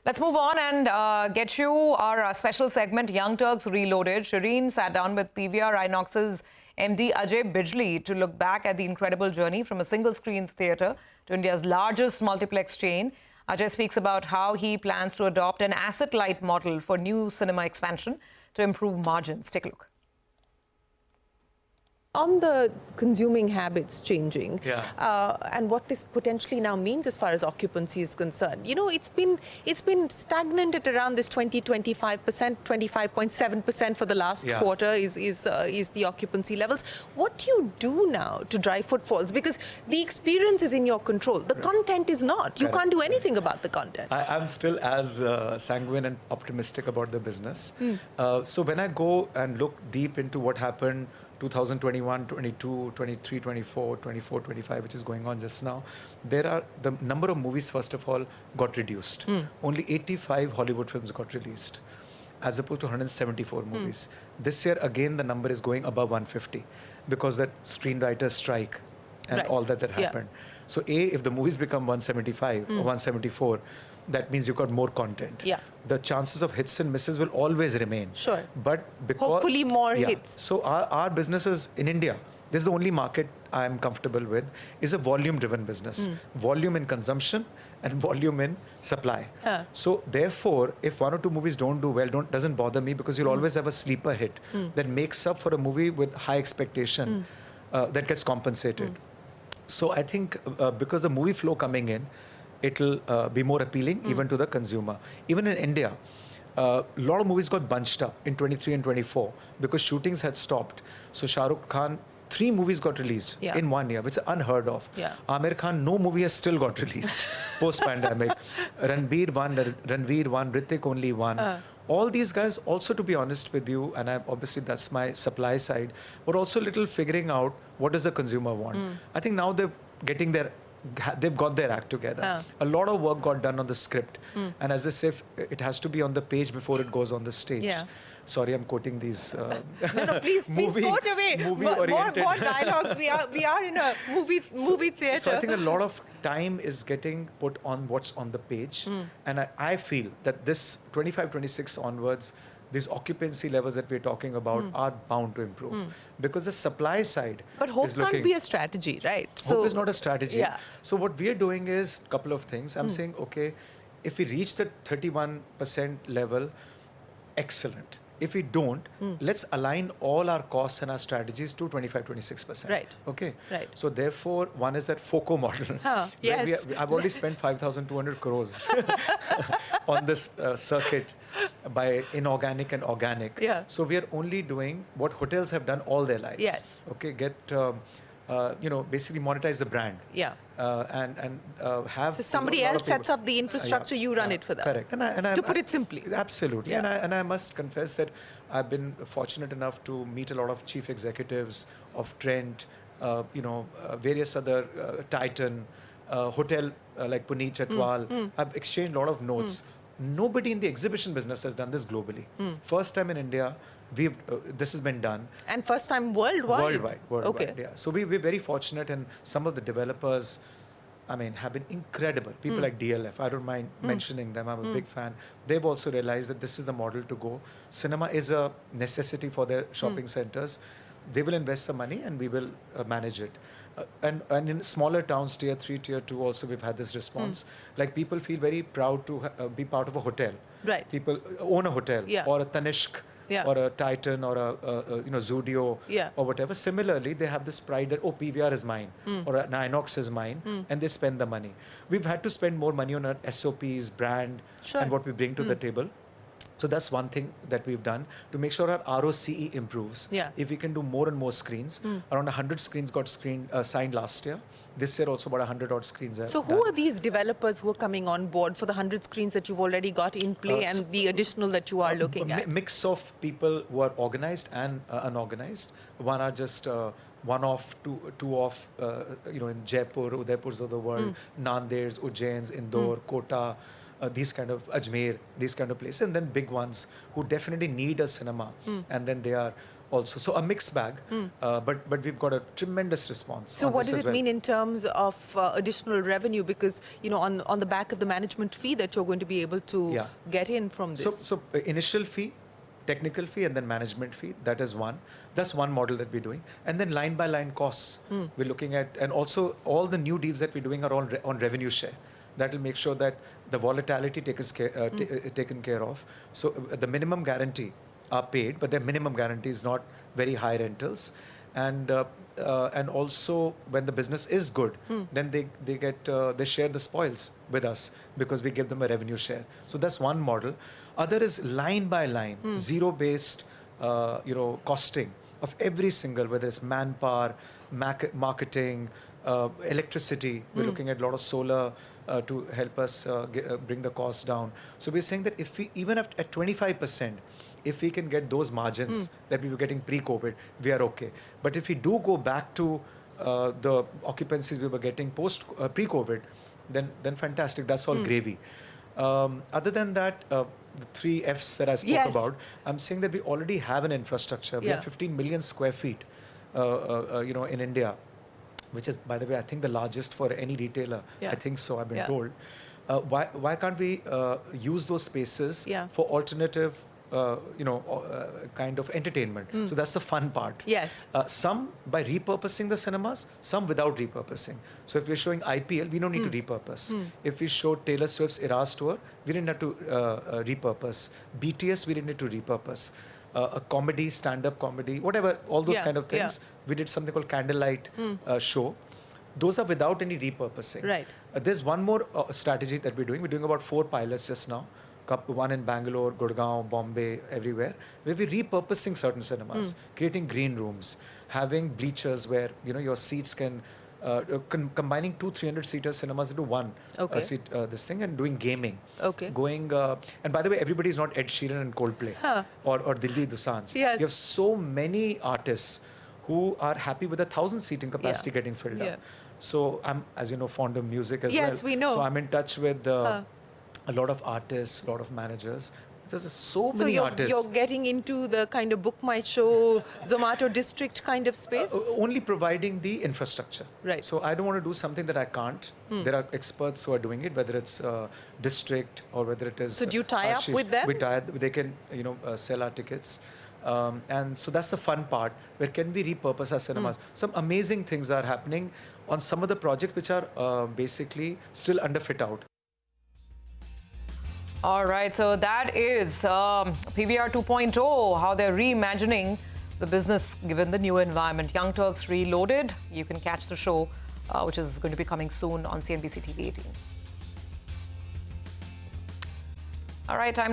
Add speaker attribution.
Speaker 1: Let's move on and get you our special segment, Young Turks Reloaded. Shereen sat down with PVR Inox's MD Ajay Bijli to look back at the incredible journey from a single-screen theatre to India's largest multiplex chain. Ajay speaks about how he plans to adopt an asset-light model for new cinema expansion to improve margins. Take a look.
Speaker 2: On the consuming habits changing, and what this potentially now means as far as occupancy is concerned, you know, it's been stagnant at around this 25%, 25.7% for the last quarter is the occupancy levels. What do you do now to drive footfalls? Because the experience is in your control. The content is not. You can't do anything about the content.
Speaker 3: I'm still as sanguine and optimistic about the business. So when I go and look deep into what happened 2021, 22, 23, 24, 24, 25, which is going on just now, the number of movies, first of all, got reduced. Only 85 Hollywood films got released, as opposed to 174 movies. This year, again, the number is going above 150 because that screenwriters strike and all that happened. So if the movies become 175 or 174, that means you've got more content. The chances of hits and misses will always remain. But because
Speaker 2: hopefully more hits.
Speaker 3: So our businesses in India, this is the only market I'm comfortable with, is a volume-driven business. Volume in consumption and volume in supply. So therefore, if one or two movies don't do well, doesn't bother me, because you'll always have a sleeper hit that makes up for a movie with high expectation that gets compensated. So I think because the movie flow coming in, it'll be more appealing even to the consumer. Even in India, a lot of movies got bunched up in 23 and 24 because shootings had stopped. So Shah Rukh Khan, 3 movies got released in 1 year, which is unheard of. Amir Khan, no movie has still got released post-pandemic. Ranveer one, Hrithik only one. All these guys also, to be honest with you, and obviously that's my supply side, were also a little figuring out what does the consumer want. I think now they've got their act together. A lot of work got done on the script. And as I say, it has to be on the page before it goes on the stage. Sorry, I'm quoting these
Speaker 2: no, please quote away. More dialogues. We are in a movie theatre.
Speaker 3: So I think a lot of time is getting put on what's on the page. And I feel that this 25, 26 onwards, these occupancy levels that we're talking about are bound to improve. Because the supply side
Speaker 2: But hope can't be a strategy, right?
Speaker 3: Hope is not a strategy. So what we're doing is a couple of things. I'm saying, okay, if we reach the 31% level, excellent. If we don't, let's align all our costs and our strategies to 25, 26%. Okay. So therefore, one is that FOCO model. I've already spent 5,200 crores on this circuit by inorganic and organic. So we are only doing what hotels have done all their lives. Okay, basically monetize the brand. And have...
Speaker 2: So somebody else sets up the infrastructure, you run it for them.
Speaker 3: Correct.
Speaker 2: To put it simply.
Speaker 3: Absolutely. And I must confess that I've been fortunate enough to meet a lot of chief executives of Trent, various other Titan, hotel like Puneet Chatwal. I've exchanged a lot of notes. Nobody in the exhibition business has done this globally. First time in India, this has been done. And
Speaker 2: first time worldwide?
Speaker 3: Worldwide. So we're very fortunate, and some of the developers, have been incredible. People like DLF, I don't mind mentioning them, I'm a big fan. They've also realized that this is the model to go. Cinema is a necessity for their shopping centers. They will invest some money and we will manage it. And in smaller towns, tier 3, tier 2 also, we've had this response. Like, people feel very proud to be part of a hotel. People own a hotel or a Tanishq or a Titan or a Zudio or whatever. Similarly, they have this pride that, oh, PVR is mine or an Inox is mine, and they spend the money. We've had to spend more money on our SOPs, brand, and what we bring to the table. So that's one thing that we've done to make sure our ROCE improves. If we can do more and more screens, around 100 screens got signed last year. This year also about 100 odd screens are
Speaker 2: So who are these developers who are coming on board for the 100 screens that you've already got in play and the additional that you are looking at?
Speaker 3: Mix of people who are organized and unorganized. One are just one off, two off, in Jaipur, Udaipurs of the world, Nandeds, Ujjains, Indore, Kota, these kind of Ajmer, these kind of places, and then big ones who definitely need a cinema, and then they are also. So a mixed bag, but we've got a tremendous response.
Speaker 2: So
Speaker 3: on
Speaker 2: what
Speaker 3: this
Speaker 2: does
Speaker 3: as
Speaker 2: it
Speaker 3: well.
Speaker 2: mean in terms of additional revenue? Because, you know, on the back of the management fee that you're going to be able to get in from this.
Speaker 3: So initial fee, technical fee, and then management fee. That is one. That's one model that we're doing. And then line by line costs we're looking at. And also all the new deals that we're doing are all on revenue share. That will make sure that the volatility taken care of. So the minimum guarantee are paid, but their minimum guarantee is not very high rentals. And also when the business is good, then they share the spoils with us because we give them a revenue share. So that's one model. Other is line by line, zero-based, costing of every single, whether it's manpower, marketing, electricity. We're looking at a lot of solar to help us bring the cost down. So we're saying that if we, even at 25%, if we can get those margins that we were getting pre-COVID, we are okay. But if we do go back to the occupancies we were getting pre-COVID, then fantastic. That's all gravy. Other than that, the 3 Fs that I spoke about, I'm saying that we already have an infrastructure. We have 15 million square feet, in India, which is, by the way, I think the largest for any retailer. I think so, I've been told. Why can't we use those spaces for alternative, kind of entertainment? So that's the fun part.
Speaker 2: Yes.
Speaker 3: Some by repurposing the cinemas, some without repurposing. So if we're showing IPL, we don't need to repurpose. If we showed Taylor Swift's Eras tour, we didn't have to repurpose. BTS, we didn't need to repurpose. A comedy, stand-up comedy, whatever, all those kind of things. We did something called Candlelight show. Those are without any repurposing.
Speaker 2: Right.
Speaker 3: There's one more strategy that we're doing. We're doing about 4 pilots just now. One in Bangalore, Gurgaon, Bombay, everywhere, where we're repurposing certain cinemas, creating green rooms, having bleachers where, your seats can, combining 200-300 seater cinemas into one seat, this thing, and doing gaming. Going, and by the way, everybody's not Ed Sheeran and Coldplay or Diljit Dosanjh. You have so many artists who are happy with 1,000 seating capacity getting filled up. So I'm, as you know, fond of music as well.
Speaker 2: Yes, we know.
Speaker 3: So I'm in touch with a lot of artists, a lot of managers. There's so many artists.
Speaker 2: So you're getting into the kind of Book My Show, Zomato district kind of space?
Speaker 3: Only providing the infrastructure.
Speaker 2: Right.
Speaker 3: So I don't want to do something that I can't. There are experts who are doing it, whether it's district or whether it is...
Speaker 2: So do you tie up with them?
Speaker 3: We tie up. They can, sell our tickets. And so that's the fun part. Where can we repurpose our cinemas? Some amazing things are happening on some of the projects which are basically still under fit out.
Speaker 1: All right, so that is PVR 2.0, how they're reimagining the business given the new environment. Young Turks Reloaded. You can catch the show, which is going to be coming soon on CNBC-TV18. All right, time.